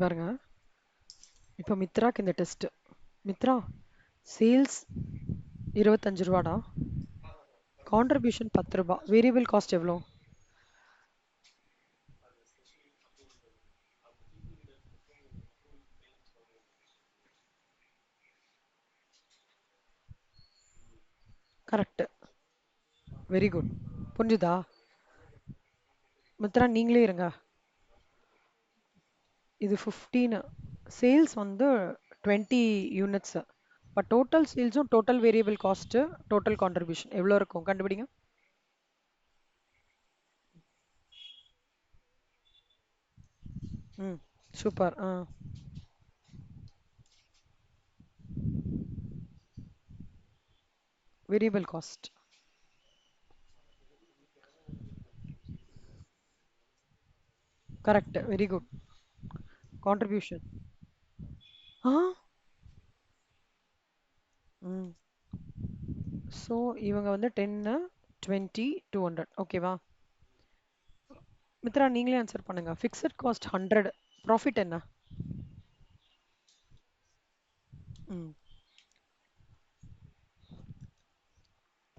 பாருங்க. இப்போ மித்ராக்கு இந்த டெஸ்ட். மித்ரா, சேல்ஸ் 25 ரூபாடா. கான்ட்ரிபியூஷன் 10 ரூபாய். வேரியபிள் காஸ்ட் எவ்வளோ? கரெக்ட். Very good. புரிஞ்சுதா? மித்ரா நீங்களே இருங்க. இது 15. சேல்ஸ் வந்து 20 யூனிட்ஸ். இப்போ டோட்டல் சேல்ஸும் total variable cost total contribution எவ்வளோ இருக்கும் கண்டுபிடிங்க. ம், super. Variable cost. Correct. Very good. Contribution. ஆ ம். ஸோ இவங்க வந்து 10, 20, 200. ஓகேவா? மித்ரா நீங்களே ஆன்சர் பண்ணுங்க. Fixed cost 100. ப்ராஃபிட் என்ன? ம்.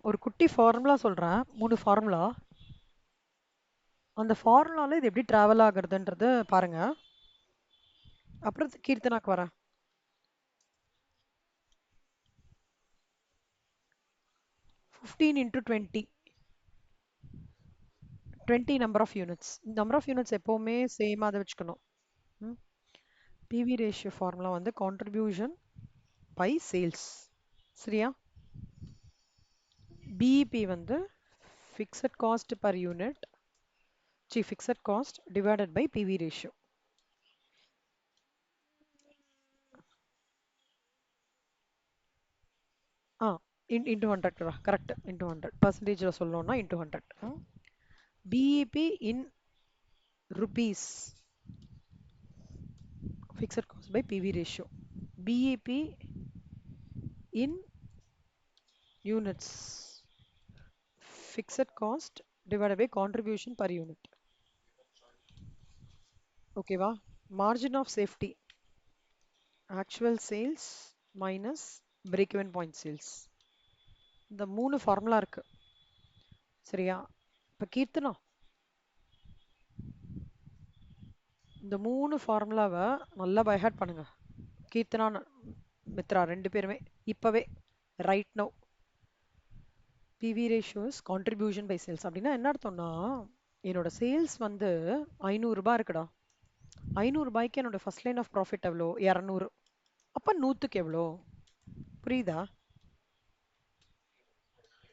ஒரு குட்டி ஃபார்முலா சொல்றேன். 3 ஃபார்முலா. அந்த ஃபார்முலால இது எப்படி டிராவல் ஆகுறதுன்றது பாருங்க. அப்புறம் கீர்த்தனாக்கு வரேன். 15 into 20. 20 number of units. Number of units எப்பவுமே சேமாக அதை வச்சுக்கணும். ம். பிவி ரேஷியோ ஃபார்முலா வந்து கான்ட்ரிபியூஷன் பை சேல்ஸ். சரியா? பிஇபி வந்து fixed cost per unit, fixed cost divided by PV ratio. ஆ இன்டூ 100. கரெக்ட். இன்டூ 100 பர்சன்டேஜில் சொல்லணும்னா into 100. BEP in rupees, fixed cost by PV ratio. BEP in units, fixed cost divided by contribution per unit. ஓகேவா? margin of safety, actual sales minus break even point sales. இந்த 3 formula இருக்கு. சரியா? இப்ப கீர்த்தனா, இந்த 3 ஃபார்முலாவை நல்லா பைஹார்ட் பண்ணுங்க. கீர்த்தனா, மித்ரா 2 பேருமே இப்பவே right now. PV ratios contribution by sales அப்படின்னா என்ன அர்த்தம்னா, என்னோட சேல்ஸ் வந்து 500 ரூபாய் இருக்குடா. 500 ரூபாய்க்கு என்னோட ஃபர்ஸ்ட் லைன் ஆஃப் ப்ராஃபிட் எவ்வளோ? 200. அப்போ 100க்கு எவ்வளோ? புரியுதா?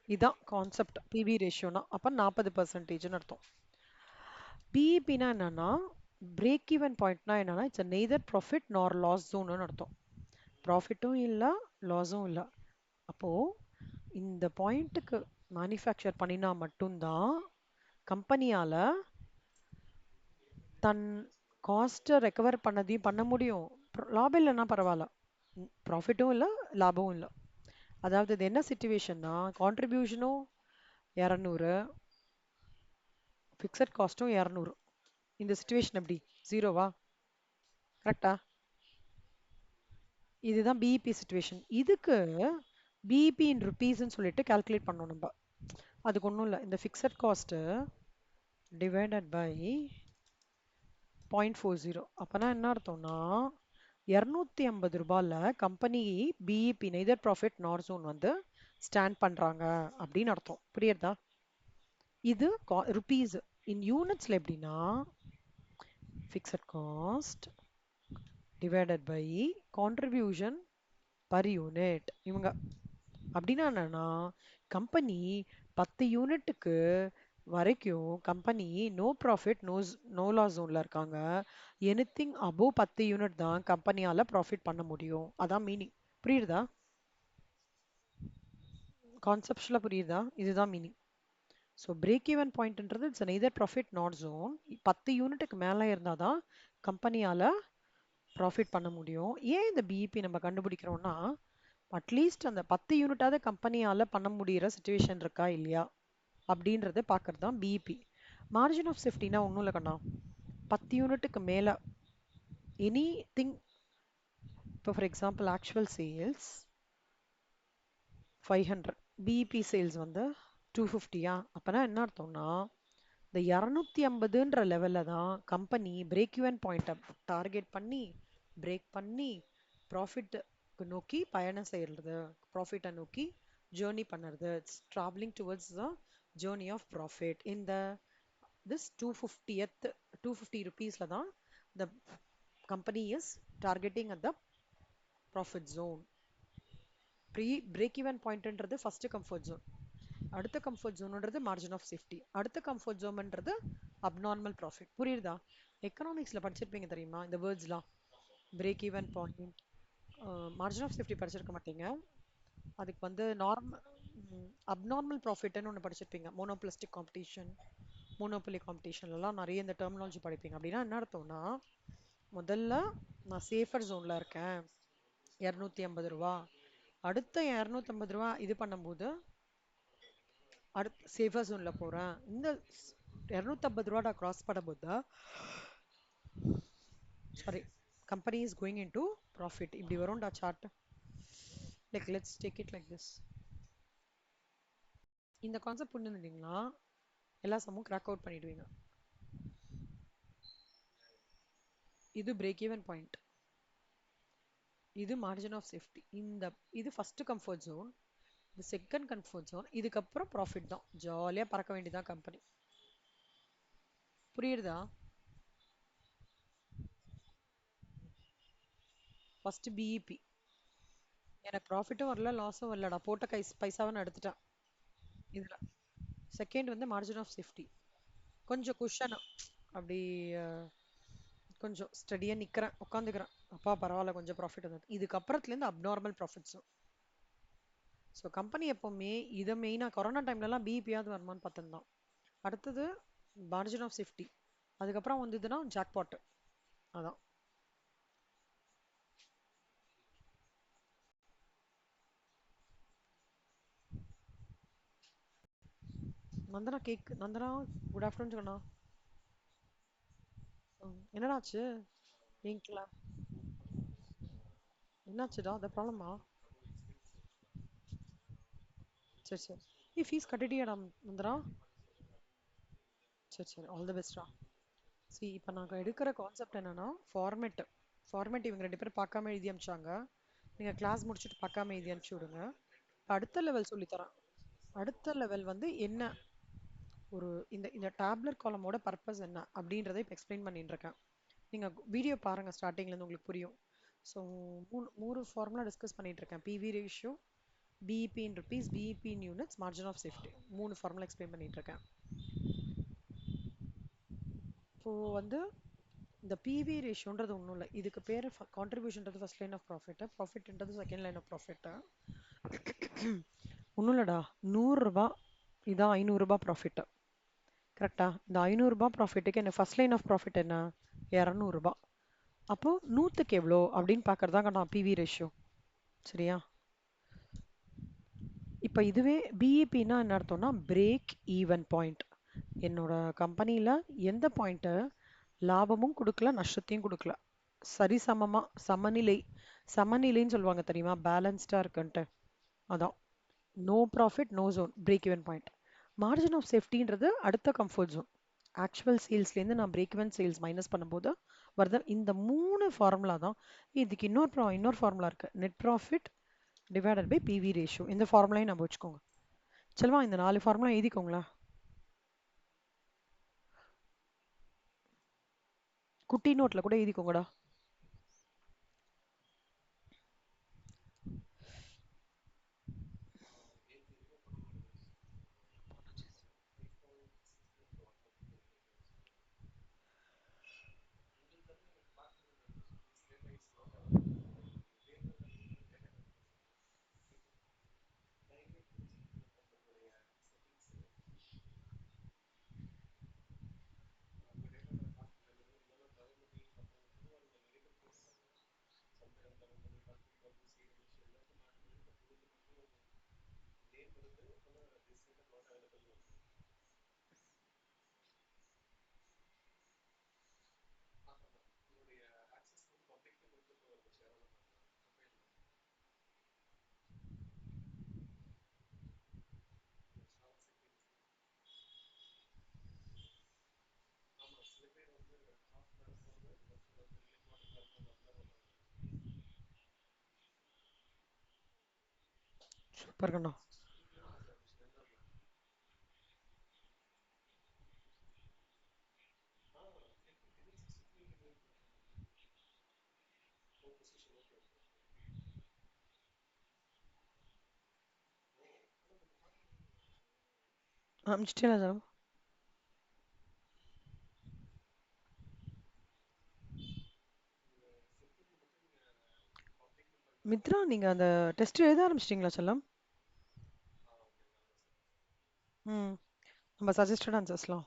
இதான் கான்செப்ட். பிவி ரேஷியோனா அப்போ 40%ன்னு அர்த்தம். பிஇபினா என்னன்னா, பிரேக் ஈவன் பாயிண்ட்னா என்னன்னா, இட்ஸ் நெய்தர் ப்ராஃபிட் நார் லாஸ் ஜோன்னு அர்த்தம். ப்ராஃபிட்டும் இல்லை, லாஸும் இல்லை. அப்போ இந்த பாயிண்ட்டுக்கு மேனுஃபேக்சர் பண்ணினா மட்டும்தான் கம்பெனியால தன் காஸ்ட்டை ரெக்கவர் பண்ணதையும் பண்ண முடியும். லாபம் இல்லைன்னா பரவாயில்ல, ப்ராஃபிட்டும் இல்லை, லாபமும் இல்லை. அதாவது இது என்ன சிச்சுவேஷன்னா, கான்ட்ரிபியூஷனும் 200, ஃபிக்ஸட் காஸ்ட்டும் 200. இந்த சிச்சுவேஷன் எப்படி? ஜீரோவா? கரெக்டா? இதுதான் பிஇபி சிச்சுவேஷன். இதுக்கு பிஇபி இன் ருபீஸ்ன்னு சொல்லிட்டு கால்குலேட் பண்ணோம் நம்ம. அதுக்கு ஒன்றும் இல்லை, இந்த ஃபிக்ஸட் காஸ்ட்டு டிவைடட் பை 0.40. அப்போனா என்ன அர்த்தம்னா, 250 ரூபாயில் company BEP neither profit nor zone வந்து ஸ்டாண்ட் பண்ணுறாங்க அப்படின்னு அர்த்தம். புரியுறதா? இது ருபீஸ். இன் யூனிட்ஸில் எப்படின்னா, fixed cost divided by contribution per unit. இவங்க அப்படின்னா என்னன்னா, கம்பெனி 10 யூனிட்டுக்கு வரைக்கும் company no profit no loss ஜோனில் இருக்காங்க. எனிதிங் அபோவ் 10 யூனிட் தான் கம்பெனியால் ப்ராஃபிட் பண்ண முடியும். அதான் மீனிங். புரியுறதா? கான்செப்ஷுவலாக புரியுதா? இதுதான் மீனிங். ஸோ பிரேக் ஈவன் பாயிண்ட்ன்றது it's neither profit not zone. 10 யூனிட்டுக்கு மேலே இருந்தால் தான் கம்பெனியால் ப்ராஃபிட் பண்ண முடியும். ஏன் இந்த பிஇபி நம்ம கண்டுபிடிக்கிறோம்னா, அட்லீஸ்ட் அந்த 10 யூனிட்டாவது கம்பெனியால் பண்ண முடிகிற சுச்சுவேஷன் இருக்கா இல்லையா அப்படின்றத பார்க்கறது தான் பிஇபி. மார்ஜின் ஆஃப் சேஃப்டினா ஒன்றும் இல்லை கண்ணா. 10 யூனிட்டுக்கு மேலே எனிதிங். இப்போ for example actual sales 500, BEP sales வந்து 250யா, அப்பனா என்ன அர்த்தம்னா இந்த 250ன்ற லெவல்ல தான் கம்பெனி பிரேக் ஈவன் பாயிண்ட்டை டார்கெட் பண்ணி பிரேக் பண்ணி ப்ராஃபிட்டுக்கு நோக்கி பயணம் செய்யறது, ப்ராஃபிட்டை நோக்கி ஜேர்னி பண்ணுறது. It's travelling towards the journey of profit. இந்த this 250th 250 rupeesல தான் the company is targeting at the profit zone. Pre break even பாயிண்ட்ன்றது ஃபர்ஸ்ட் கம்ஃபர்ட் ஜோன். அடுத்த கம்ஃபர்ட் ஜோன்ன்றது மார்ஜின் ஆஃப் சேஃப்டி. அடுத்த கம்ஃபர்ட் ஜோன்ன்றது அப்நார்மல் ப்ராஃபிட். புரியுதா? எக்கனாமிக்ஸ்ல படிச்சிருப்பீங்க தெரியுமா இந்த வேர்ட்ஸ்லாம்? Break even point, margin of safety படிச்சிருக்க மாட்டீங்க. அதுக்கு வந்து நார்மல் அப்நார்மல் ப்ராஃபிட்னு ஒன்று படிச்சிருப்பீங்க. மோனோபிளாஸ்டிக் காம்படிஷன், மோனோபொலி காம்படிஷன்லாம் நிறைய இந்த டெர்மினாலஜி படிப்பீங்க. அப்படின்னா என்ன அர்த்தம்னா, முதல்ல நான் சேஃபர் ஜோன்ல இருக்கேன் 250 ரூபா, அடுத்த 250 ரூபா இது பண்ணும்போது அடுத்த சேஃபர் ஜோன்ல போறேன். இந்த 250 ரூபா கிராஸ் பண்ணும்போது sorry company is going into profit. இப்படி வரும்டா chart. Like let's take it like this. இந்த கான்செப்ட் புரிஞ்சுருந்தீங்கன்னா எல்லா சம்மும் கிராக் அவுட் பண்ணிடுவீங்க. இது பிரேக் ஈவன் பாயிண்ட், இது மார்ஜின் ஆஃப் சேஃப்டி. இந்த இது ஃபர்ஸ்ட் கம்ஃபர்ட் ஜோன், இது செகண்ட் கம்ஃபர்ட் ஜோன். இதுக்கப்புறம் ப்ராஃபிட் தான். ஜாலியாக பறக்க வேண்டியதான் கம்பெனி. புரியுறதா? ஃபர்ஸ்ட் பிஇபி, எனக்கு ப்ராஃபிட்டும் வரல லாஸும் வரலடா, போட்ட பைசாவை நான் எடுத்துட்டேன் இதில். செகண்ட் வந்து மார்ஜின் ஆஃப் சேஃப்டி, கொஞ்சம் குஷன் அப்படி கொஞ்சம் ஸ்டடியாக நிற்கிறேன், உட்காந்துக்கிறேன், அப்பா பரவாயில்ல கொஞ்சம் ப்ராஃபிட் வந்தது. இதுக்கப்புறத்துலேருந்து அப்நார்மல் ப்ராஃபிட்ஸும். ஸோ கம்பெனி எப்போவுமே இதை மெயினாக கொரோனா டைம்லலாம் பிஇபியாவது வருமானு பார்த்துருந்தான். அடுத்தது மார்ஜின் ஆஃப் சேஃப்டி, அதுக்கப்புறம் வந்ததுன்னா ஜாக்பாட். அதான் Nandana cake. Nandana good afternoon சொன்னா. என்னடா ஆச்சு? இங்க்ல என்னாச்சுடா? அந்த ப்ராப்ளமா? சரி சரி. நீ ஃபீஸ் கட்டிட்டியாடா நந்தனா? சரி சரி, ஆல் தி பெஸ்ட்ரா. சி இப்போ நாங்கள் எடுக்கிற கான்செப்ட் என்னன்னா ஃபார்மேட் இவங்க 2 பேரும் பார்க்காம எழுதி அனுப்பிச்சாங்க. நீங்கள் கிளாஸ் முடிச்சுட்டு பார்க்காம எழுதி அனுப்பிச்சி விடுங்க. இப்போ அடுத்த லெவல் சொல்லித்தரேன். அடுத்த லெவல் வந்து என்ன, ஒரு இந்த இந்த டேப்லெட் காலமோட பர்பஸ் என்ன அப்படின்றத இப்போ எக்ஸ்பிளைன் பண்ணிட்டு இருக்கேன். நீங்கள் வீடியோ பாருங்கள், ஸ்டார்டிங்லேருந்து உங்களுக்கு புரியும். ஸோ மூணு ஃபார்முலா டிஸ்கஸ் பண்ணிட்டு இருக்கேன். PV ratio, BEP in rupees, BEP in units, margin of safety. 3 formula explain பண்ணிட்டு இருக்கேன். இப்போ வந்து இந்த பிவி ரேஷியோன்றது ஒன்றும் இல்லை, இதுக்கு பேர் கான்ட்ரிபியூஷன்றது ஃபர்ஸ்ட் லைன் ஆஃப் ப்ராஃபிட், ப்ராஃபிட்ன்றது செகண்ட் லைன் ஆஃப் ப்ராஃபிட். ஒன்றும் இல்லைடா, 100 ரூபா இதான் 500 ரூபா ப்ராஃபிட்டு. கரெக்டா? இந்த 500 ரூபா ப்ராஃபிட்டுக்கு என்ன ஃபர்ஸ்ட் லைன் ஆஃப் ப்ராஃபிட் என்ன? 200 ரூபா. அப்போ 100க்கு எவ்வளோ அப்படின்னு பார்க்கறதாங்க நான் பிவி ரேஷியோ. சரியா? இப்போ இதுவே பிஇபின்னா என்ன அர்த்தம்னா பிரேக் ஈவன் பாயிண்ட். என்னோட கம்பெனியில் எந்த பாயிண்ட்டை லாபமும் கொடுக்கல நஷ்டத்தையும் கொடுக்கல, சரிசமமா சமநிலை, சமநிலைன்னு சொல்லுவாங்க தெரியுமா, பேலன்ஸ்டா இருக்குன்ட்டு, அதான் no profit no zone break even point. Margin of சேஃப்டின்றது அடுத்த கம்ஃபர்ட் ஜோன். ஆக்சுவல் சேல்ஸ்லேருந்து நான் பிரேக் ஈவன் சேல்ஸ் மைனஸ் பண்ணும்போது வருது. இந்த 3 ஃபார்முலா தான். இதுக்கு இன்னொரு ஃபார்முலா இருக்கு, net profit divided by PV ratio. இந்த ஃபார்முலையும் நம்ம வச்சுக்கோங்க. செல்வா இந்த 4 ஃபார்முலா எழுதிக்கோங்களா, குட்டி நோட்ல கூட எழுதிக்கோங்கடா. பாருங்கண்ணா. அனுப்பிச்சிட்டேன் சார். மித்ரா, நீங்க அந்த டெஸ்ட் எழுத ஆரம்பிச்சிட்டீங்களா செல்லம்? ம். நம்ம சஜஸ்டட் ஆன்சர்ஸ்லாம்.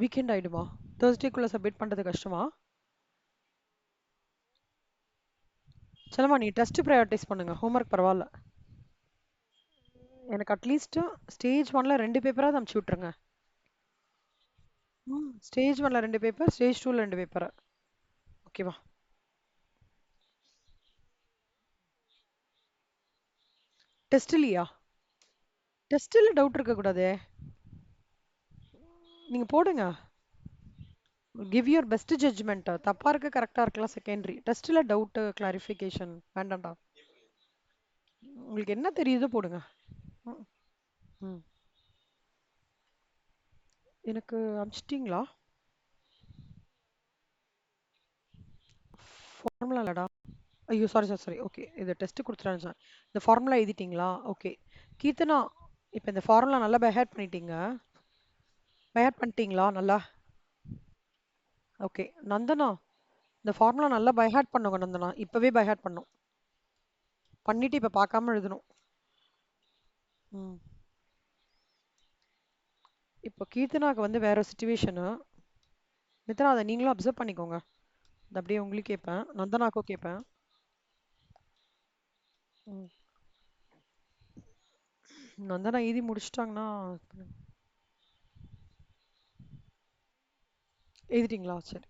வீக்கெண்ட் ஆயிடுமா? தேர்ஸ்டேக்குள்ள சப்மிட் பண்றது கஷ்டமா? செல்லம்மா, நீ டெஸ்ட் ப்ரையாரிட்டைஸ் பண்ணுங்க. ஹோம்ஒர்க் பரவாயில்ல. எனக்கு அட்லீஸ்ட் ஸ்டேஜ் ஒன்ல 2 பேப்பராவது அனுப்பிச்சு விட்டுருங்க. ம். ஸ்டேஜ் ஒன்ல 2 பேப்பர், ஸ்டேஜ் டூல 2 பேப்பர். ஓகேவா? டெஸ்ட்லையா? டெஸ்ட்ல டவுட் இருக்க கூடாதே. நீங்க போடுங்க. Give your best judgement. தப்பா இருக்கு கரெக்டா இருக்கலாம் செகண்டரி. டெஸ்ட்ல டவுட் கிளாரிஃபிகேஷன் வேண்டாம்டா. உங்களுக்கு என்ன தெரியுதோ போடுங்க. ம். ம். எனக்கு அனுப்பிச்சிட்டீங்களா? ஃபார்முலா இல்லடா. ஐயோ, சாரி சாரி சாரி. ஓகே, இது டெஸ்ட் கொடுத்துட்டேன் சார். இந்த ஃபார்முலா எழுதிட்டீங்களா? ஓகே. கீர்த்தனா, இப்போ இந்த ஃபார்முலா நல்லா பைஹார்ட் பண்ணிட்டீங்க. பைஹார்ட் பண்ணிட்டீங்களா நல்லா? ஓகே. நந்தனா, இந்த ஃபார்முலா நல்லா பைஹார்ட் பண்ணுங்க நந்தனா. இப்பவே பைஹார்ட் பண்ணும். பண்ணிட்டு இப்போ பார்க்காம எழுதணும். ம். இப்போ கீர்த்தனாக்கு வந்து வேற சுச்சுவேஷனு. மித்ரா, அதை நீங்களும் அப்சர்வ் பண்ணிக்கோங்க. அது அப்படியே உங்களுக்கு கேட்பேன், நந்தனாக்கும் கேட்பேன். ம். நந்தனா எழுதி முடிச்சிட்டாங்கன்னா எழுதிட்டீங்களா? சரி.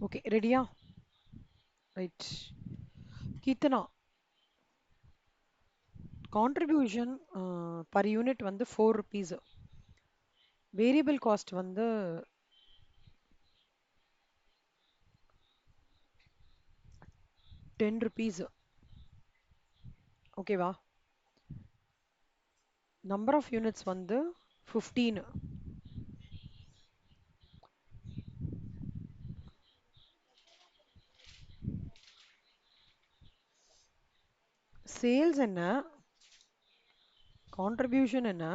ஓகே, ரெடியா? Right. Keerthana, contribution per unit வந்து 4 rupees. வேரியபிள் காஸ்ட் வந்து 10 rupees. ஓகேவா? நம்பர் ஆஃப் யூனிட்ஸ் வந்து 15. சேல்ஸ் என்ன? கான்ட்ரிபியூஷன் என்ன?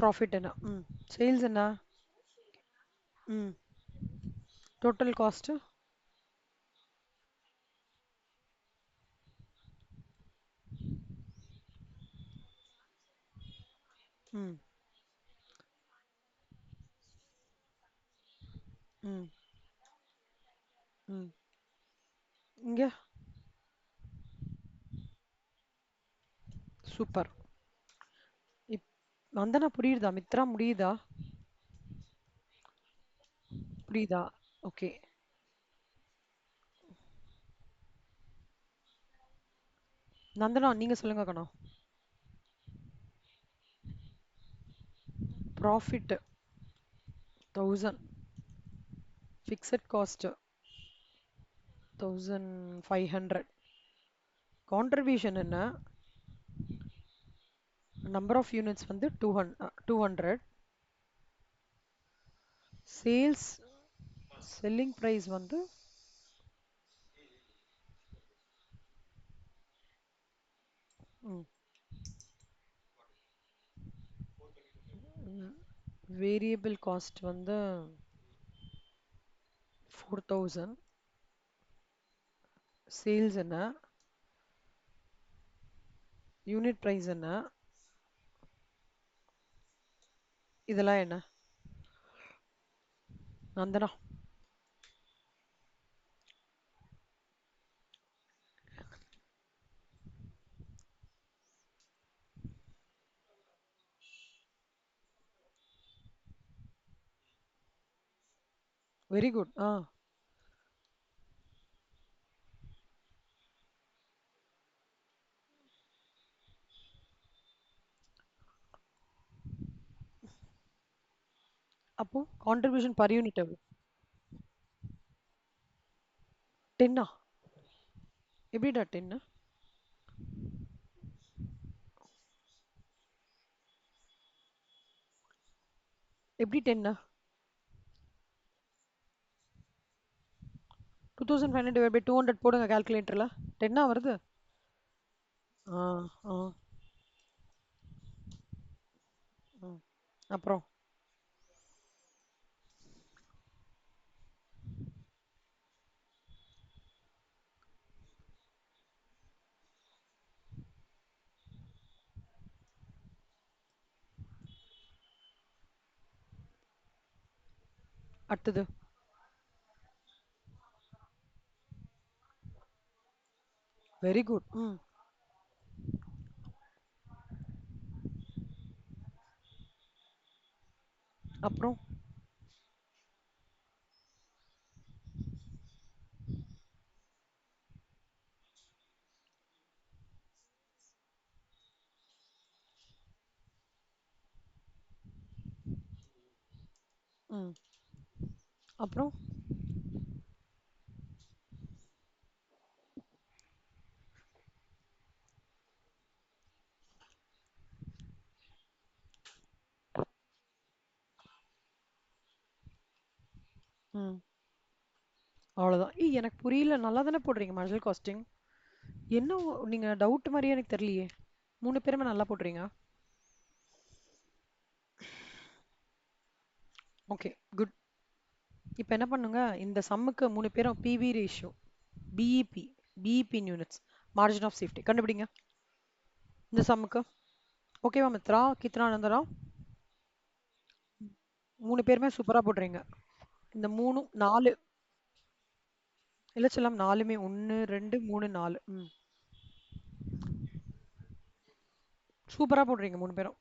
ப்ராஃபிட் என்ன? ம். சேல்ஸ் என்ன? ம். Total cost? ம். ம். ம். இங்க சூப்பர். இப் வந்தனா புரியுதா? மித்ரா முடியுதா? புரியுதா? ஓகே. நந்தனா நீங்க சொல்லுங்க கண்ணா. ப்ராஃபிட் 1000, ஃபிக்ஸட் காஸ்ட் 1500, கான்ட்ரிபியூஷன் என்ன? நம்பர் ஆஃப் யூனிட்ஸ் வந்து 200, சேல்ஸ் செல்லிங் பிரைஸ் வந்து வேரியபிள் காஸ்ட் வந்து 4000, சேல்ஸ் என்ன, யூனிட் பிரைஸ் என்ன, இதெல்லாம் என்ன? நந்தனா. Very good. அப்போ கான்ட்ரிபியூஷன் பர் யூனிட் எவ்வளோ? 10ஆ? எப்படிடா 10? எப்படி 10? 2500 டிவைட் பை 200 போடுங்க கால்குலேட்டர்ல. 10ஆ வருது? ஆ. ஆ. ம். அப்புறம்? அடுத்தது? Very good. ம். அப்புறம்? ம். அப்புறம்? ம். அவ்வளோதான். எனக்கு புரியல. நல்லா தானே போடுறீங்க மார்ஜினல் காஸ்டிங். என்ன நீங்க டவுட் மாதிரியே எனக்கு தெரியலையே. 3 பேருமே நல்லா போடுறீங்க. Okay, good. இப்போ என்ன பண்ணுங்க, இந்த சம்முக்கு 3 பேரும் PV ratio, BEP, BEP units, margin of safety கண்டுபிடிங்க இந்த சம்முக்கு. ஓகேவா மித்ரா, கித்ரா, நந்தரா? 3 பேருமே சூப்பரா போடுறீங்க. இந்த 3 4 இல்ல செல்லம், 4மே 1 2 3 4. ம். சூப்பரா போடுறீங்க 3 பேரும்.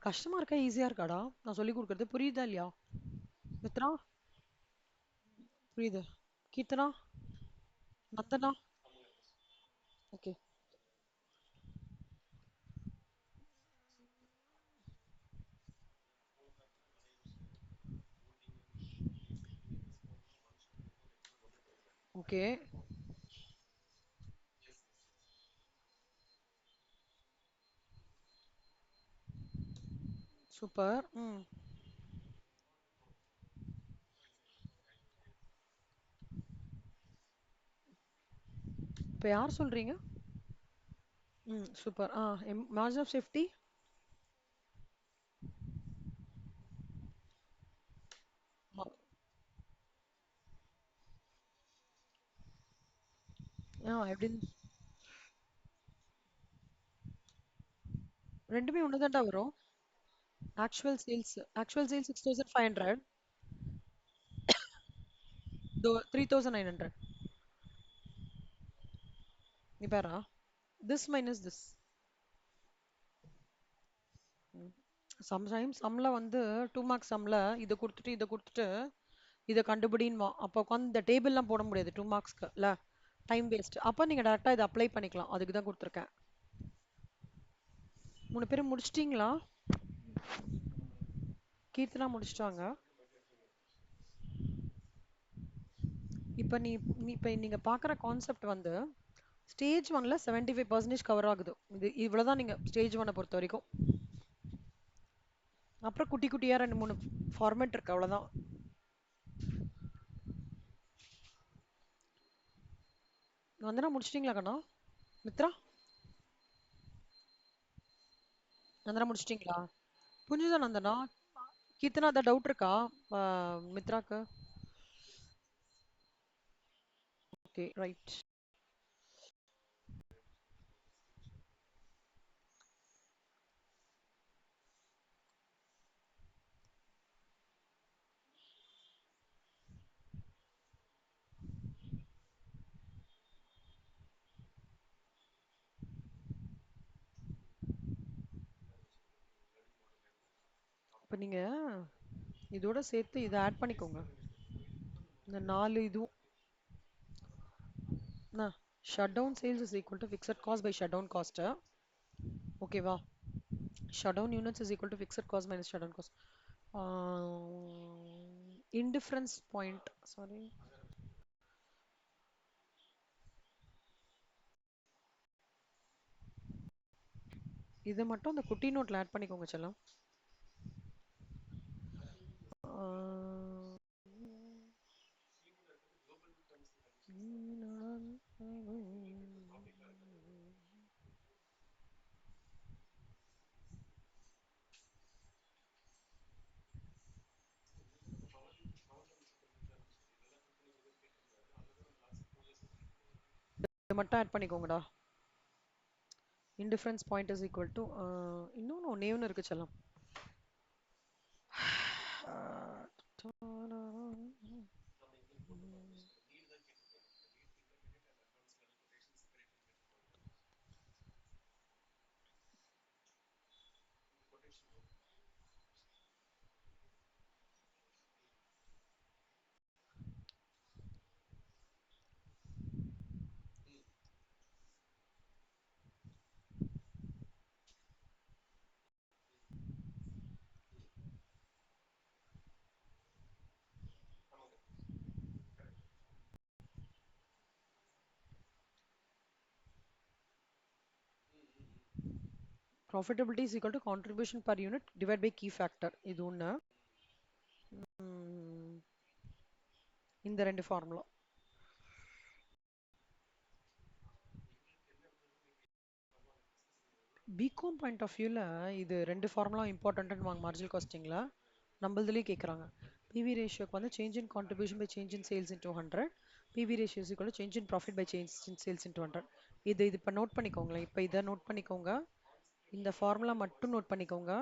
கஷ்டமா இருக்கா ஈஸியா இருக்காடா நான் சொல்லி கொடுக்கறது புரியுதா இல்லையா? மித்ரா புரியுது. Keerthana, Nandana. Okay. Okay. Super. ம். இப்போ யார் சொல்றீங்க? ம். சூப்பர். Margin of safety. எப்படி? ரெண்டுமே ஒன்று வரும். Actual sales 6500. 3900. நீ பாரா. This minus this. சம்ல வந்து 2 மார்க்ஸ் சம்ல இதை கொடுத்துட்டு இதை கண்டுபிடின்னுவா. அப்போ உட்காந்து இந்த டேபிள்லாம் போட முடியாது 2 மார்க்ஸ்க்கு இல்ல. Time waste. அப்போ நீங்க டேரக்டா இதை அப்ளை பண்ணிக்கலாம். அதுக்கு தான் கொடுத்துருக்கேன். 3 பேரும் முடிச்சிட்டீங்களா? கீர்த்தனா முடிச்சிட்டாங்க. இப்போ நீங்க பார்க்குற கான்செப்ட் வந்து ஸ்டேஜ் 1ல 75% கவர் ஆகுது. இவ்வளவுதான் நீங்க ஸ்டேஜ் 1 பொறுத்த வரைக்கும். அப்புறம் குட்டி குட்டியா 2 3 ஃபார்மேட் இருக்கு, அவ்வளவுதான். வந்தனா முடிச்சிட்டீங்களா கண்ணா? மித்ரா, நந்தனா முடிச்சிட்டீங்களா? புரிஞ்சுதா நந்தனா? கீர்த்தனா அந்த டவுட் இருக்கா? மித்ராக்கு. Okay, right. இப்போ நீங்க இதோட சேர்த்து இதை ஆட் பண்ணிக்கோங்க. இந்த 4 இதுவும் shut down sales is equal to fixed cost by shut down cost. ஓகேவா? Shut down units is equal to fixed cost minus shut down cost. Indifference point, sorry. இதை மட்டும் அந்த குட்டி நோட்ல ஆட் பண்ணிக்கோங்க செல்லம். ஆஹ் இதை மட்டும் ஆட் பண்ணிக்கோங்கடா. Indifference point is equal to இன்னொன்று ஒன்று இருக்கு செல்லம். Profitability is equal to contribution per unit divide by key factor. இது ஒன்று. இந்த 2 ஃபார்முலா. பிகாம் பாயிண்ட் ஆஃப் வியூவில் இது 2 ஃபார்முலா இம்பார்ட்டன்ட்னு வாங்க. மார்ஜினல் காஸ்டிங்கில் நம்மளதுலேயே கேட்குறாங்க. பிவி ரேஷியோக்கு வந்து change in contribution by change in sales into 100. PV ratio is equal to change in profit by change in sales into 100. இது இப்போ நோட் பண்ணிக்கோங்களேன். இப்போ இதை நோட் பண்ணிக்கோங்க. இந்த ஃபார்முலா மட்டும் நோட் பண்ணிக்கோங்க.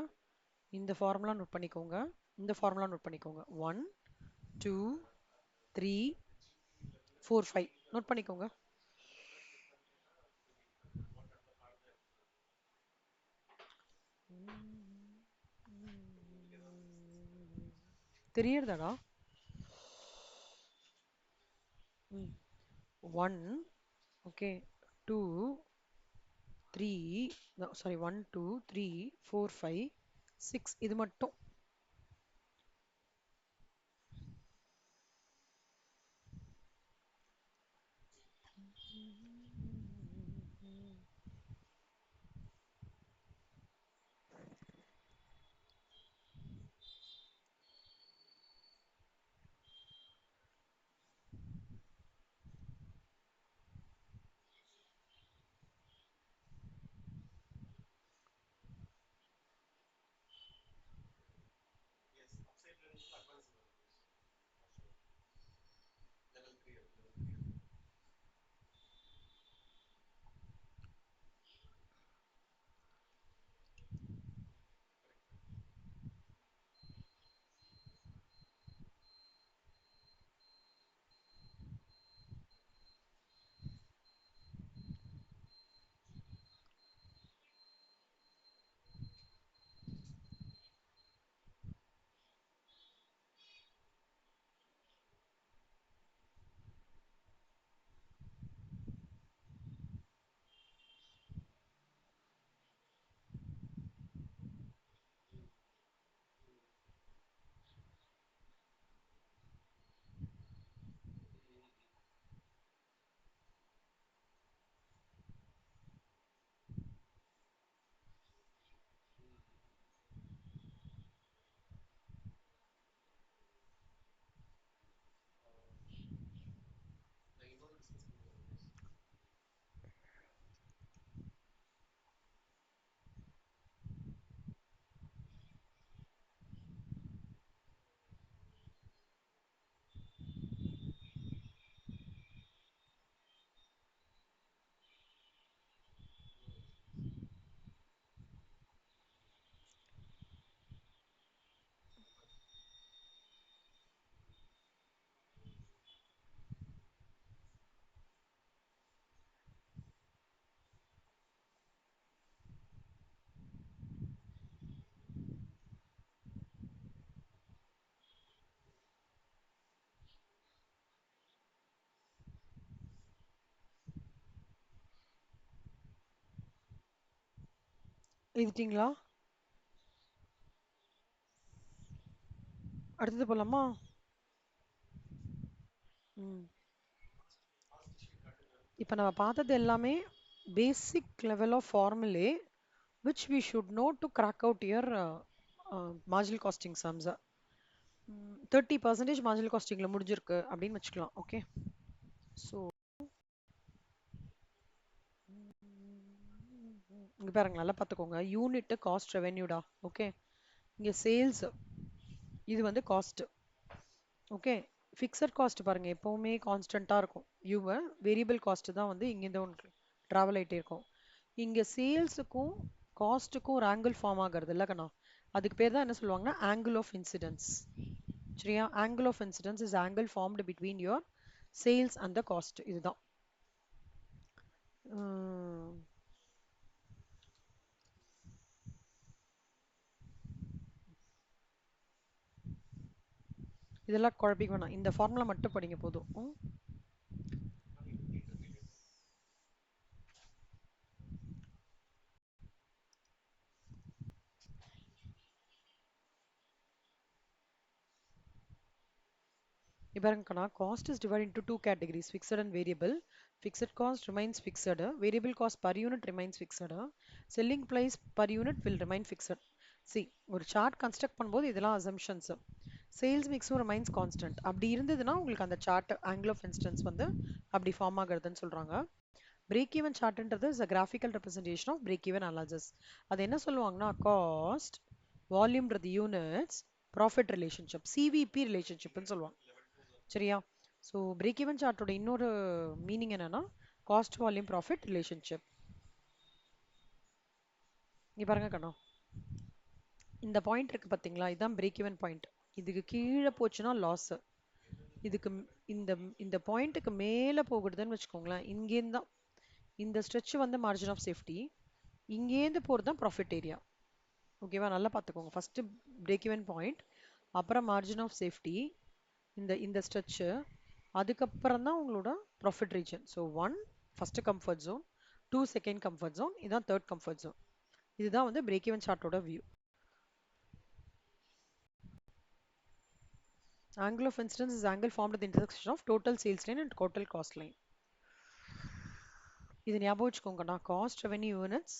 இந்த ஃபார்முலா நோட் பண்ணிக்கோங்க. இந்த ஃபார்முலா நோட் பண்ணிக்கோங்க. 1 2 3 4 5 நோட் பண்ணிக்கோங்க. தெரியறதாடா? ம். 1, ஓகே, 2, 3, சாரி, 1, 2, 3, 4, 5, 6, இது மட்டும். எழுதிட்டீங்களா? அடுத்தது போலாமா? ம். இப்போ நம்ம பார்த்தது எல்லாமே basic level of formulae which we should know to crack out your marginal costing sums. 30% marginal costingல முடிஞ்சிருக்கு அப்படின்னு வச்சுக்கலாம். ஓகே, ஸோ இங்க பாருங்க, நல்லா பார்த்துக்கோங்க. யூனிட் காஸ்ட் ரெவென்யூடா. ஓகே, இங்க சேல்ஸ் இது வந்து காஸ்ட். ஓகே, ஃபிக்ஸட் காஸ்ட் பாருங்க எப்பவுமே கான்ஸ்டன்டா இருக்கும். யூவ வேரியபிள் காஸ்ட் தான் வந்து இங்க இந்த ஒன்று டிராவல் ஆயிட்டே இருக்கும். இங்க சேல்ஸுக்கும் காஸ்ட்டுக்கும் ஒரு ஆங்கிள் ஃபார்ம் ஆகுறது இல்ல கண்ணா, அதுக்கு பேர் தான் என்ன சொல்லுவாங்கன்னா ஆங்கிள் ஆஃப் இன்சிடென்ஸ். சரியா? Angle of incidence is angle formed between your sales and the cost. இதுதான். இதெல்லாம் குழப்பிக்க வேணாம், இந்த ஃபார்முலா மட்டும் படிங்க போதும். இபாருங்கண்ணா, cost is divided into two categories, fixed and variable. Fixed cost remains fixed. Variable cost per unit remains fixed. Selling price per unit will remain fixed. See, ஒரு chart construct பண்ணும்போது இதெல்லாம் assumptions. Sales mix remains constant. அப்படி இருந்ததுன்னா உங்களுக்கு அந்த chart angle of instance வந்து அப்படி form ஆகுறதுன்னு சொல்றாங்க. பிரேக் ஈவன் சார்ட்ன்றது is a graphical representation of break even analysis. அது என்ன சொல்லுவாங்கன்னா காஸ்ட் வால்யூம்ன்றது யூனிட்ஸ், ப்ராஃபிட் ரிலேஷன்ஷிப், சிவிபி ரிலேஷன்ஷிப்னு சொல்லுவாங்க. சரியா? ஸோ பிரேக் ஈவன் சார்ட்டோட இன்னொரு மீனிங் என்னன்னா காஸ்ட் வால்யூம் ப்ராஃபிட் ரிலேஷன்ஷிப். இங்க பாருங்க கண்ணா, இந்த பாயிண்ட் இருக்கு பாத்தீங்களா, இதுதான் பிரேக் ஈவன் பாயிண்ட். இதுக்கு கீழே போச்சுன்னா லாஸ். இதுக்கு இந்த இந்த பாயிண்ட்டுக்கு மேல போகுதுன்னு வச்சுக்கோங்களேன், இங்கேருந்து தான் இந்த ஸ்ட்ரெச் வந்து மார்ஜின் ஆஃப் சேஃப்டி, இங்கேருந்து போகிறது தான் ப்ராஃபிட் ஏரியா. ஓகேவா? நல்லா பார்த்துக்கோங்க. ஃபர்ஸ்ட் பிரேக் ஈவன் பாயிண்ட், அப்புறம் மார்ஜின் ஆஃப் சேஃப்டி, இந்த இந்த ஸ்ட்ரெச்சு, அதுக்கப்புறம் தான் உங்களோட profit region. So one first comfort zone, two second comfort zone, இதான் தேர்ட் கம்ஃபர்ட் ஜோன். இதுதான் வந்து பிரேக் ஈவன் சார்ட்டோட view. Angle of incidence is angle formed at the intersection of total sales line and total cost line. இது ஞாபகம் வச்சுக்கோங்கண்ணா. Cost revenue units,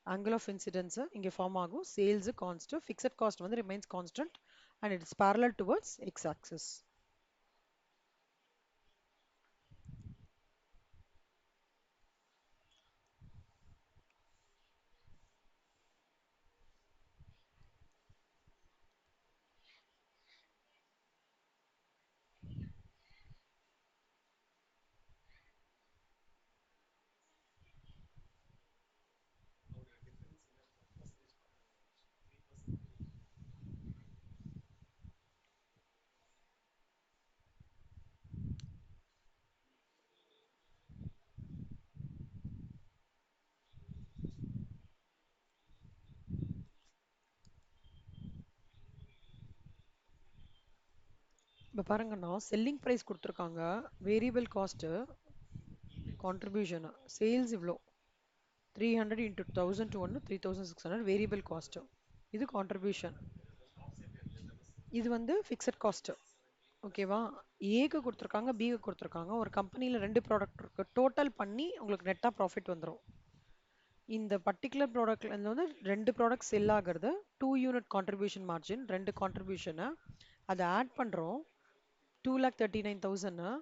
angle of incidence இங்கே form ஆகும். Sales const, fixed cost வந்து remains constant and it's parallel towards x axis. இப்போ பாருங்கண்ணா, selling price கொடுத்துருக்காங்க, variable cost contribution, sales இவ்வளோ 300 into 1000 to 1 3600 வேரியபிள் காஸ்ட்டு, இது கான்ட்ரிபியூஷன், இது வந்து ஃபிக்ஸட் காஸ்ட்டு. ஓகேவா? ஏக்கு கொடுத்துருக்காங்க, பிக்கு கொடுத்துருக்காங்க. ஒரு கம்பெனியில் 2 ப்ராடக்ட் இருக்கு, டோட்டல் பண்ணி உங்களுக்கு நெட்டாக ப்ராஃபிட் வந்துடும். இந்த பர்டிகுலர் ப்ராடக்ட்ல இருந்து வந்து 2 ப்ராடக்ட் செல் ஆகுறது, 2 யூனிட் கான்ட்ரிபியூஷன் மார்ஜின், 2 கான்ட்ரிபியூஷனை அதை ஆட் பண்ணுறோம், 2,39,000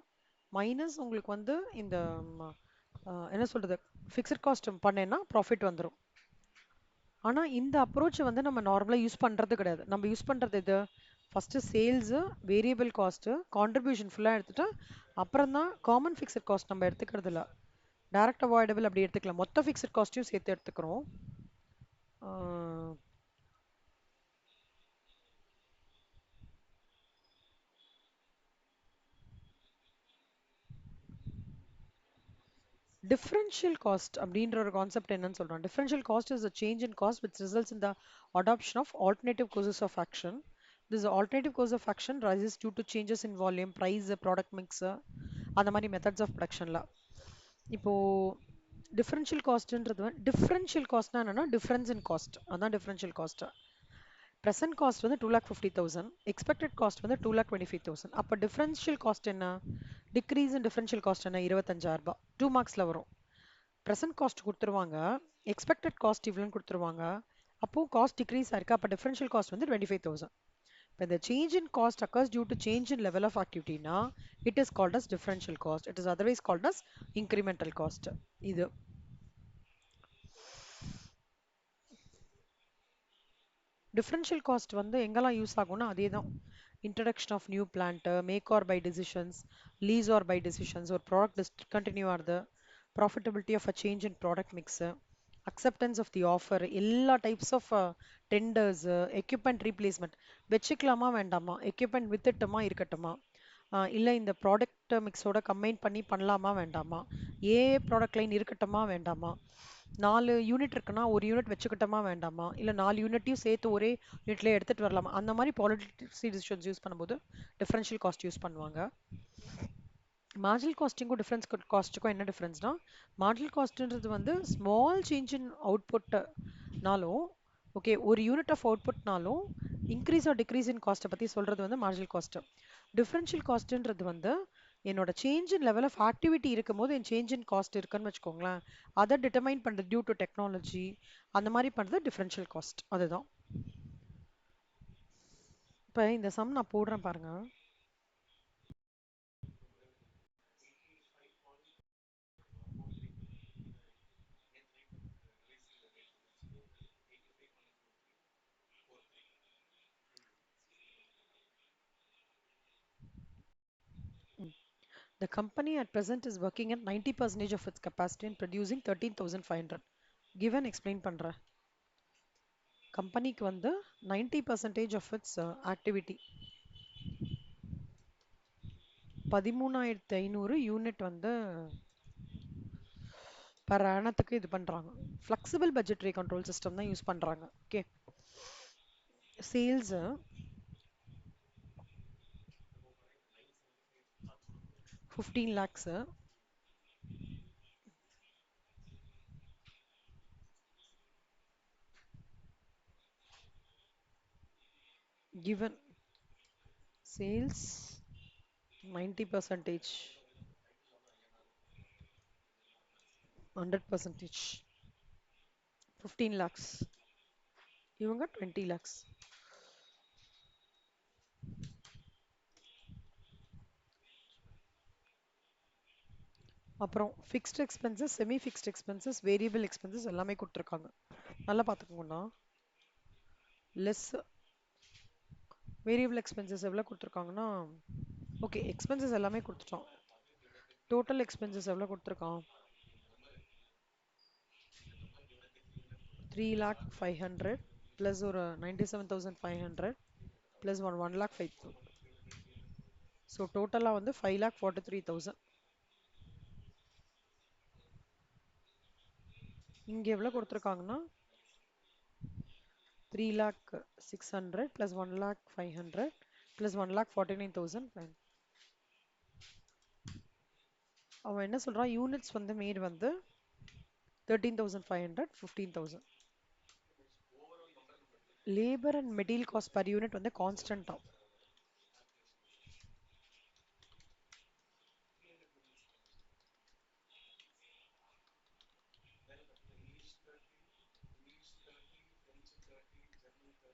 மைனஸ் உங்களுக்கு வந்து இந்த என்ன சொல்றது, ஃபிக்ஸட் காஸ்ட் பண்ணேன்னா ப்ராஃபிட் வந்துடும். ஆனால் இந்த அப்ரோச் வந்து நம்ம நார்மலாக யூஸ் பண்ணுறது கிடையாது. நம்ம யூஸ் பண்ணுறது இது, first sales, variable cost, contribution ஃபுல்லாக எடுத்துகிட்டு அப்புறம் தான் காமன் ஃபிக்ஸட் காஸ்ட் நம்ம எடுத்துக்கிறது இல்லை. டைரக்ட் அவாய்டபிள் அப்படி எடுத்துக்கலாம், மொத்த ஃபிக்ஸட் காஸ்ட்டையும் சேர்த்து எடுத்துக்கிறோம். டிஃபரன்ஷியல் காஸ்ட் அப்படின்ற ஒரு கான்செப்ட் என்னன்னு சொல்றோம். Differential cost is a change in cost which results in the adoption of alternative courses of action. This alternative course of action rises due to changes in volume, price, product mix, அந்த மாதிரி methods of ப்ரொடக்ஷன்ல. இப்போ differential காஸ்ட்ன்றது வந்து, differential காஸ்ட்னா என்னன்னா difference இன் cost, அதான் differential cost. Present cost வந்து 2,50,000, expected cost வந்து 2,25,000. அப்போ டிஃபரன்ஷியல் காஸ்ட் என்ன, டிக்ரீஸ் இன் டிஃபரன்ஷியல் காஸ்ட் என்ன, 25,000. 2 மார்க்ஸில் வரும். ப்ரெசென்ட் காஸ்ட் கொடுத்துருவாங்க, எக்ஸ்பெக்டட் காஸ்ட் இவ்வளோன்னு கொடுத்துருவாங்க, அப்போ காஸ்ட் டிக்ரீஸ் ஆயிருக்கு, அப்போ டிஃபரன்ஷியல் காஸ்ட் வந்து 25,000. இப்போ இந்த change in cost occurs due to change in level of ஆக்டிவிட்டினா it is called as differential cost. It is otherwise called as incremental cost. இது டிஃபரன்ஷியல் காஸ்ட் வந்து எங்கெல்லாம் யூஸ் ஆகும்னா அதே தான். Introduction of new plant, make or buy decisions, lease or buy decisions, ஒரு product discontinue ஆகுது, profitability of a change in product mix, acceptance of the offer, எல்லா types of tenders, equipment replacement, வச்சுக்கலாமா வேண்டாமா, equipment வித்துட்டுமா இருக்கட்டுமா, இல்லை இந்த product மிக்ஸோட combine பண்ணி பண்ணலாமா வேண்டாமா, ஏ ப்ராடக்ட் லைன் இருக்கட்டுமா வேண்டாமா, 4 யூனிட் இருக்குன்னா ஒரு யூனிட் வச்சுக்கிட்டோமா வேண்டாமா, இல்லை 4 யூனிட்டையும் சேர்த்து ஒரே யூனிட்லேயே எடுத்துகிட்டு வரலாமா, அந்த மாதிரி பாலிசி டிசிஷன்ஸ் யூஸ் பண்ணும்போது டிஃபரன்ஷியல் காஸ்ட் யூஸ் பண்ணுவாங்க. மார்ஜினல் காஸ்டிங்கும் டிஃபரன்ஸ் காஸ்ட்டுக்கும் என்ன டிஃபரன்ஸ்னா, மார்ஜினல் காஸ்ட்ன்றது வந்து ஸ்மால் சேஞ்ச் இன் அவுட்புட்னாலும், ஓகே, ஒரு யூனிட் ஆஃப் அவுட்புட்னாலும் இன்க்ரீஸ் ஆர் டிக்ரீஸ் இன் காஸ்ட்டை பற்றி சொல்கிறது வந்து மார்ஜினல் காஸ்ட்டு. டிஃபரன்ஷியல் காஸ்ட்ன்றது வந்து என்னோட change in level of activity இருக்கும்போது என் சேஞ்ச் இன் காஸ்ட் இருக்குன்னு வச்சுக்கோங்களேன், அதை டிட்டர்மைன் பண்ணுறது டியூ டு டெக்னாலஜி, அந்த மாதிரி பண்ணுறது டிஃபரன்ஷியல் காஸ்ட். அதுதான். இப்போ இந்த சம் நான் போடுறேன் பாருங்க. The company at present is working at 90% of its capacity and producing 13,500. Given explain பண்றேன். கம்பெனிக்கு வந்து 90% of its activity 13,500 யூனிட் வந்து பர் ஆனத்துக்கு இது பண்றாங்க. ஃப்ளெக்சிபிள் பட்ஜெட்டரி கண்ட்ரோல் சிஸ்டம் தான் யூஸ் பண்றாங்க. Okay, sales 15 lakhs. Given sales 90 percentage, 100 percentage, 15 lakhs. இவங்க 20 lakhs. அப்புறம் fixed expenses, semi fixed expenses, variable expenses எல்லாமே கொடுத்துருக்காங்க. நல்லா பார்த்துக்கோங்கண்ணா. லெஸ் வேரியபிள் எக்ஸ்பென்சஸ் எவ்வளோ கொடுத்துருக்காங்கன்னா, ஓகே எக்ஸ்பென்சஸ் எல்லாமே கொடுத்துட்டோம். டோட்டல் எக்ஸ்பென்சஸ் எவ்வளோ கொடுத்துருக்கான்? 3,05,000 ப்ளஸ் ஒரு 97,500 ப்ளஸ் 1,05,000. ஸோ டோட்டலாக வந்து 5,43,000. இங்கே எவ்வளோ கொடுத்துருக்காங்கன்னா 3,06,000 ப்ளஸ் 1,05,000 ப்ளஸ் 1,49,000. அவன் என்ன சொல்கிறான், யூனிட்ஸ் வந்து மேட் வந்து 13,500, 15,000. Labour and material cost per unit வந்து கான்ஸ்டன்ட்டாக.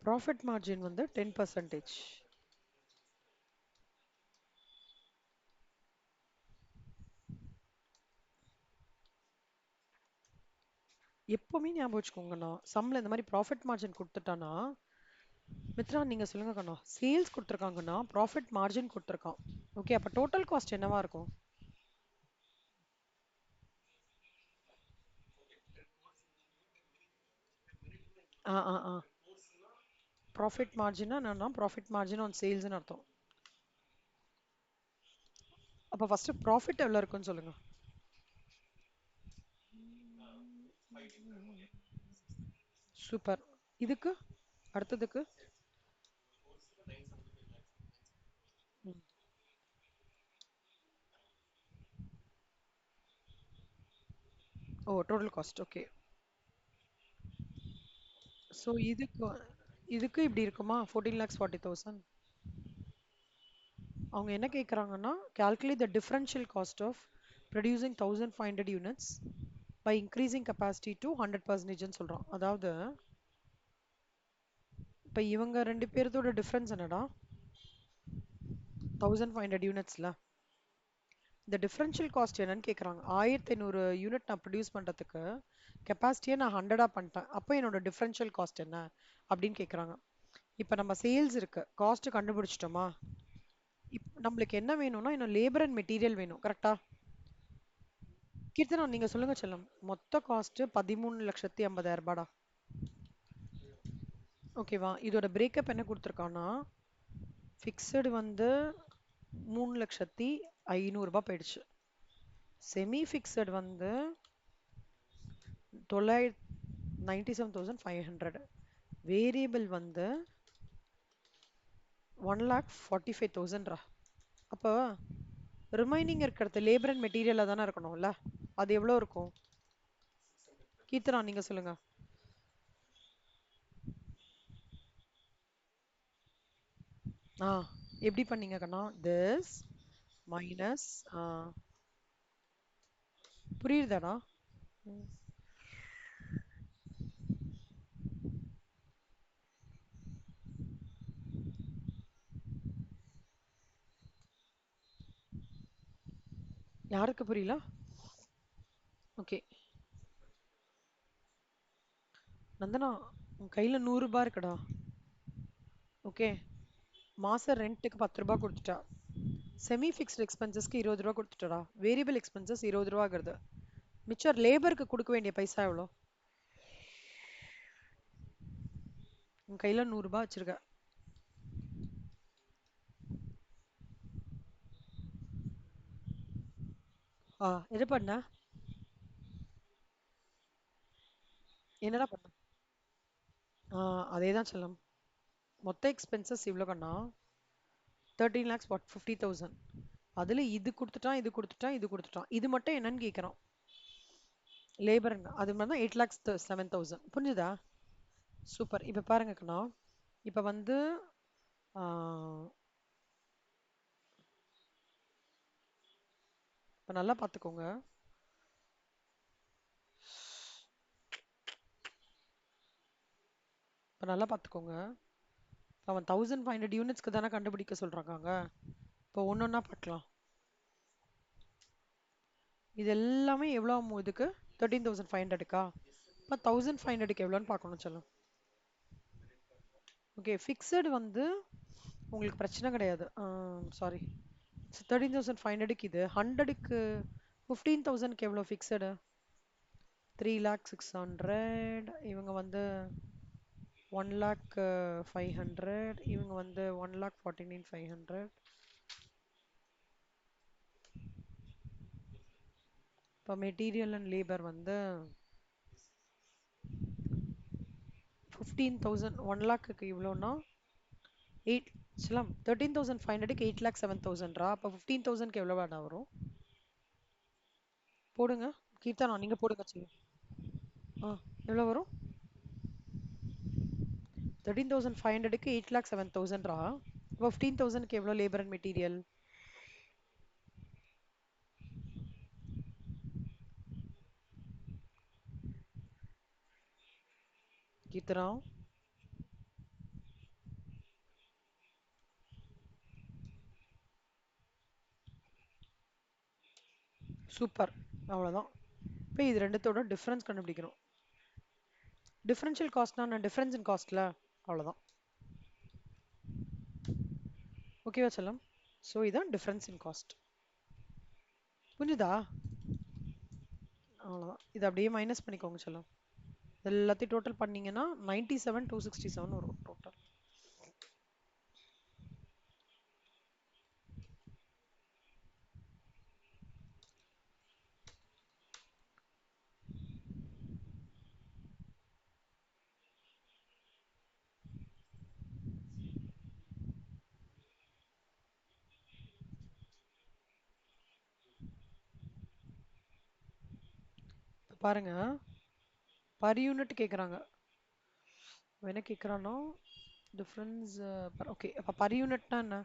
ப்ராஃபிட் மார்ஜின் வந்து 10%. எப்பவுமே ஞாபகம் வச்சுக்கோங்கண்ணா, சம்மில் இந்த மாதிரி ப்ராஃபிட் மார்ஜின் கொடுத்துட்டானா, மித்ரா நீங்கள் சொல்லுங்க கண்ணா, சேல்ஸ் கொடுத்துருக்காங்கன்னா ப்ராஃபிட் மார்ஜின் கொடுத்துருக்கான். ஓகே, அப்போ டோட்டல் காஸ்ட் என்னவா இருக்கும்? ஆ ஆ ஆ ப்ராஃபிட் மார்ஜினா என்னன்னா, ப்ராஃபிட் மார்ஜின் ஆன் சேல்ஸ்னு அர்த்தம். அப்போ ஃபர்ஸ்ட் ப்ராஃபிட் எவ்வளோ இருக்குன்னு சொல்லுங்க. சூப்பர். இதுக்கு அடுத்ததுக்கு ம். ஓ டோட்டல் காஸ்ட் ஓகே. ஸோ இதுக்கு இப்படி இருக்குமா 14,40,000. அவங்க என்ன கேட்குறாங்கன்னா, calculate the differential cost of producing 1,500 units by increasing capacity to 100%ன்னு சொல்றான். அதாவது இப்போ இவங்க ரெண்டு பேர்த்தோட டிஃப்ரென்ஸ் என்னடா, 1,500 யூனிட்ஸ்ல இந்த டிஃபரன்ஷியல் காஸ்ட் என்னன்னு கேட்குறாங்க. 1,500 யூனிட் நான் ப்ரொடியூஸ் பண்ணுறதுக்கு கெப்பாசிட்டியை நான் 100 பண்ணிட்டேன், அப்போ என்னோட டிஃபரன்ஷியல் காஸ்ட் என்ன அப்படின்னு கேட்குறாங்க. இப்போ நம்ம சேல்ஸ் இருக்கு, காஸ்ட் கண்டுபிடிச்சிட்டோமா? நம்மளுக்கு என்ன வேணும்னா இன்னும் லேபர் அண்ட் மெட்டீரியல் வேணும், கரெக்டா? கீர்த்தனா நீங்க சொல்லுங்க செல்லம். மொத்த காஸ்ட் 13,50,000 ஓகேவா? இதோட பிரேக்கப் என்ன கொடுத்துருக்கான்னா, ஃபிக்ஸடு வந்து 3,05,000 போயிடுச்சு. செமி ஃபிக்ஸட் வந்து 97,500. வேரியபிள் வந்து 1,45,000. அப்போ ரிமைனிங் இருக்கிறது லேபர் அண்ட் மெட்டீரியலாக தானே இருக்கணும்ல, அது எவ்வளோ இருக்கும்? கீர்த்தனா நீங்க சொல்லுங்க. ஆ எப்படி பண்ணீங்க கண்ணா? This minus புரியுதாடா? ம். யாருக்கு புரியல? ஓகே நந்தனா, உன் கையில் 100 ரூபாய் இருக்குடா. ஓகே, மாசம் ரெண்ட்டுக்கு 10 ரூபாய் கொடுத்துட்டா, செமி ஃபிக்ஸ்ட் எக்ஸ்பென்சஸ்க்கு 20 ரூபா கொடுத்துட்டடா, வேரியபிள் எக்ஸ்பென்சஸ் 20 ரூபா ஆகுது. மிச்சம் லேபருக்கு கொடுக்க வேண்டிய பைசா எவ்வளோ? உன் கையில் 100 ரூபாய் வச்சிருக்க. எது பண்ண? என்னடா பண்ண? அதே தான் செல்லம். மொத்த எக்ஸ்பென்சஸ் இவ்வளோ கண்ணா, 13 lakhs what 50,000. அதுல இது கொடுத்துட்டான், இது கொடுத்துட்டான், இது கொடுத்துட்டான். இது மட்டும் என்னன்னு கேட்கறான். லேபர் அது மாதிரி தான் 8,07,000. புரிஞ்சுதா? சூப்பர். இப்ப பாருங்க கண்ணா. இப்ப வந்து ஆஹ், இப்ப நல்லா பாத்துக்கோங்க. இப்ப நல்லா பாத்துக்கோங்க. அவன் 1500 யூனிட்ஸ்க்கு தானே கண்டுபிடிக்க சொல்றாங்க. இப்போ ஒன்னொன்னா பார்க்கலாம். இது எல்லாமே எவ்வளோ இதுக்கு 13,500க்கா? இப்போ 1500க்கு எவ்வளோன்னு பார்க்கணும் சொல்லும். ஓகே, ஃபிக்ஸடு வந்து உங்களுக்கு பிரச்சனை கிடையாது. சாரி, 13,500க்கு இது 100க்கு 15,000க்கு எவ்வளோ ஃபிக்ஸடு? 3,06,00,000. இவங்க வந்து 1,05,00,000. இவங்க வந்து 1,49,500. இப்போ மெட்டீரியல் அண்ட் லேபர் வந்து 15,000. 1,00,000க்கு இவ்வளோன்னா 8 சொல்லலாம். 13,500க்கு 8,07,000. அப்போ 15,000க்கு எவ்வளோ வேணா வரும்? போடுங்க. கீர்த்தனா நீங்க போடுங்க சொல்லு. ஆ, எவ்வளோ வரும்? 13,500க்கு 8,07,000. 15,000க்கு எவ்வளோ labour and material? Keerthana, super. அவ்வளோதான். இப்போ இது ரெண்டுத்தோட டிஃபரன்ஸ் கண்டுபிடிக்கணும். டிஃபரன்ஷியல் காஸ்ட்னா நான் டிஃபரன்ஸ் இன் காஸ்ட்ல அவ்வளோதான். ஓகேவா செல்லம்? ஸோ இதான் டிஃபரன்ஸ் இன் காஸ்ட். புரிஞ்சுதா? அவ்வளோதான். இது அப்படியே மைனஸ் பண்ணிக்கோங்க செல்லம். எல்லாத்தையும் டோட்டல் பண்ணீங்கன்னா 97,267 வரும் டோட்டல். இப்போ பாருங்க, பர் யூனிட் கேட்குறாங்க. என்ன கேட்குறானோ டிஃப்ரென்ஸ். ஓகே, அப்போ பர் யூனிட்னா என்ன?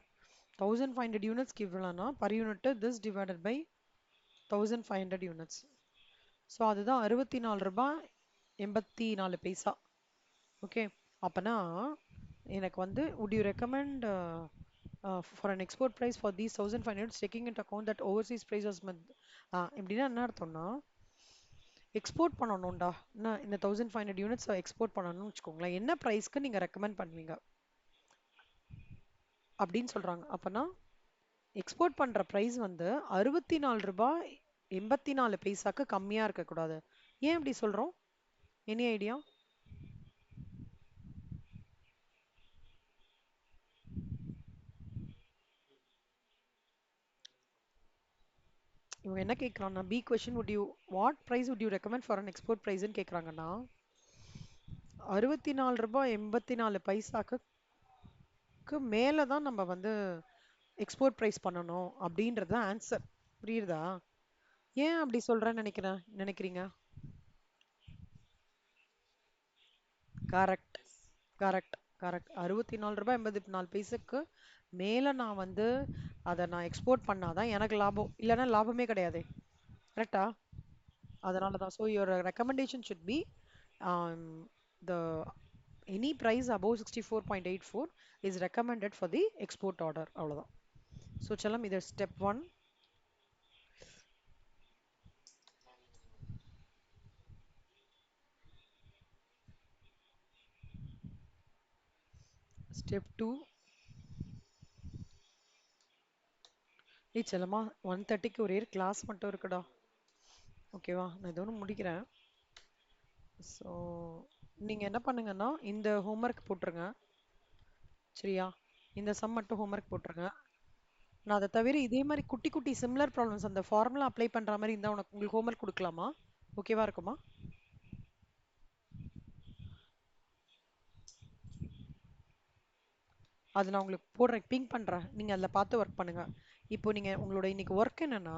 1,500 யூனிட்ஸ்க்கு இவ்வளோனா per unit this divided by 1,500 units. So அதுதான் 64 ரூபாய் 84 பைசா. ஓகே, அப்போனா எனக்கு வந்து would you recommend for an export price for these 1,500 taking into account that overseas prices எப்படின்னா என்ன அர்த்தம்னா, எக்ஸ்போர்ட் பண்ணணும்டா. என்ன இந்த 1,500 யூனிட்ஸ் எக்ஸ்போர்ட் பண்ணணும்னு வச்சுக்கோங்களேன், என்ன ப்ரைஸ்க்கு நீங்க ரெக்கமெண்ட் பண்ணுவீங்க அப்படின்னு சொல்றாங்க. அப்பனா எக்ஸ்போர்ட் பண்ற பிரைஸ் வந்து 64 ரூபாய் 84 பைசாக்கு கம்மியா இருக்க கூடாது. ஏன் அப்படி சொல்றோம்? Any idea? இவங்க என்ன கேட்கறாங்கன்னா, B question would you what price would you recommend for an export priceன்னு கேட்கறாங்கன்னா, 64 ரூபாய் 84 பைசாக்கு மேல தான் நம்ம வந்து எக்ஸ்போர்ட் பிரைஸ் பண்ணணும் அப்படின்றது ஆன்சர். புரியுதா? ஏன் அப்படி சொல்றேன்னு நினைக்கிறீங்க? Correct, correct, correct. 64 ரூபாய் 84 பைசாக்கு மேல நான் வந்து அதை நான் எக்ஸ்போர்ட் பண்ணாதான் எனக்கு லாபம், இல்லைன்னா லாபமே கிடையாது. கரெக்டா? அதனால தான். So your recommendation should be the any price above 64.84 is recommended for the export order. அவ்வளவுதான். ஸோ செல்லம், இது ஸ்டெப் 1. ஸ்டெப் 2. செல்லம்மா, 1:30க்கு ஒரே கிளாஸ் மட்டும் இருக்குடா. ஓகேவா? நான் இதோட முடிக்கிறேன். ஸோ நீங்க என்ன பண்ணுங்கன்னா, இந்த ஹோம்ஒர்க் போட்டுருங்க. சரியா? இந்த சம் மட்டும் ஹோம்ஒர்க் போட்டுருங்க. நான் அதை தவிர இதே மாதிரி குட்டி குட்டி சிமிலர் ப்ராப்ளம்ஸ் அந்த ஃபார்முலா அப்ளை பண்ற மாதிரி இருந்தா உங்களுக்கு ஹோம்ஒர்க் கொடுக்கலாமா? ஓகேவா இருக்குமா? அது நான் உங்களுக்கு போடுறேன், பிங் பண்றேன். நீங்க அதில் பார்த்து ஒர்க் பண்ணுங்க. இப்போ நீங்க உங்களோட இன்னைக்கு ஒர்க் என்னன்னா,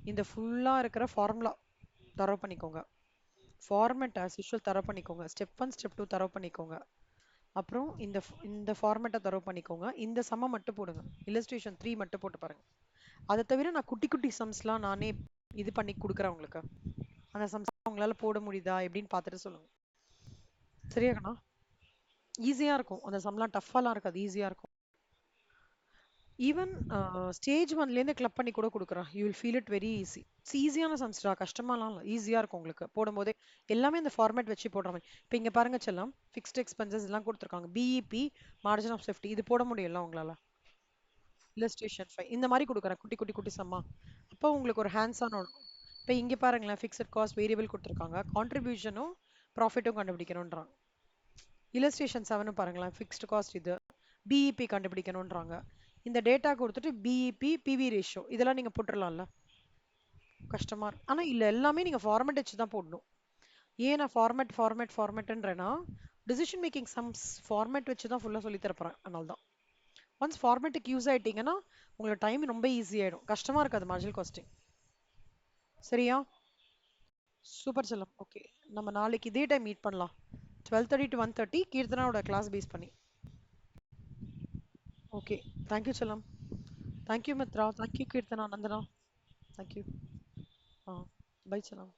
இந்த ஃபுல்லா இருக்கிற ஃபார்முலா தரவு பண்ணிக்கோங்க. ஃபார்மேட் ஆஸ் யூஷுவல் தரவு பண்ணிக்கோங்க. ஸ்டெப் 1 ஸ்டெப் 2 தரவு பண்ணிக்கோங்க. அப்புறம் இந்த ஃபார்மேட்டை தரவு பண்ணிக்கோங்க. இந்த சம்ம மட்டும் போடுங்க. இல்லஸ்ட்ரேஷன் 3 மட்டும் போட்டு பாருங்க. அதை தவிர நான் குட்டி குட்டி சம்ஸ்லாம் நானே இது பண்ணி கொடுக்குறேன் உங்களுக்கு. அந்த சம்ஸ் உங்களால போட முடியுதா எப்படின்னு பார்த்துட்டு சொல்லுங்க. சரியா கண்ணா? ஈஸியா இருக்கும். அந்த சம்லாம் டஃப்பாலாம் இருக்காது. ஈஸியா இருக்கும். ஈவன் ஸ்டேஜ் ஒன்லேருந்து கிளப் பண்ணி கூட கொடுக்குறேன். You will feel it very easy. ஈஸியான சம்ஸ்டா, கஷ்டமாலாம் இல்லை. ஈஸியா இருக்கும் உங்களுக்கு போடும்போதே. எல்லாமே இந்த ஃபார்மேட் வச்சு போடுற மாதிரி. இப்போ இங்க பாருங்க செல்லம், ஃபிக்ஸ்ட் எக்ஸ்பென்சஸ் எல்லாம் கொடுத்துருக்காங்க. பிஇபி, மார்ஜின் ஆஃப் சேஃப்டி, இது போட முடியல உங்களால. இல்லஸ்ட்ரேஷன் 5 இந்த மாதிரி கொடுக்குறேன், குட்டி குட்டி குட்டி சம்மா. அப்போ உங்களுக்கு ஒரு ஹேண்ட்ஸ் ஆன் வரும். இப்போ இங்க பாருங்களேன், ஃபிக்ஸட் காஸ்ட் வேரியபிள் கொடுத்துருக்காங்க. கான்ட்ரிபியூஷனும் ப்ராஃபிட்டும் கண்டுபிடிக்கணும்ன்றாங்க. இல்லஸ்ட்ரேஷன் 7 பாருங்களேன், ஃபிக்ஸ்ட் காஸ்ட் இது, பிஇபி கண்டுபிடிக்கணும்ன்றாங்க. இந்த டேட்டா கொடுத்துட்டு பிஇபி, பிவி ரேஷியோ இதெல்லாம் நீங்க போட்டுடலாம்ல. கஷ்டமா இருக்கு. ஆனா இல்ல, எல்லாமே நீங்க ஃபார்மேட் வச்சு தான் போடணும். ஏன் நான் ஃபார்மேட்ன்றேன்னா, டிசிஷன் மேக்கிங் சம்ஸ் ஃபார்மேட் வச்சு தான் ஃபுல்லா சொல்லி தரப்போறேன். அதனால தான். ஒன்ஸ் ஃபார்மேட்டுக்கு யூஸ் ஆயிட்டீங்கன்னா உங்களோட டைம் ரொம்ப ஈஸி ஆயிடும். கஷ்டமா இருக்காது மார்ஜினல் காஸ்டிங். சரியா? சூப்பர் செல்லம். ஓகே, நம்ம நாளைக்கு இதே டைம் மீட் பண்ணலாம். 12:30 to 1:30 கீர்த்தனாவோட கிளாஸ் பேஸ் பண்ணி. ஓகே, தேங்க்யூ செல்லம். Thank you Mithra, thank you Keerthana, Nandana. Thank you. ஆ, பை செல்லம்.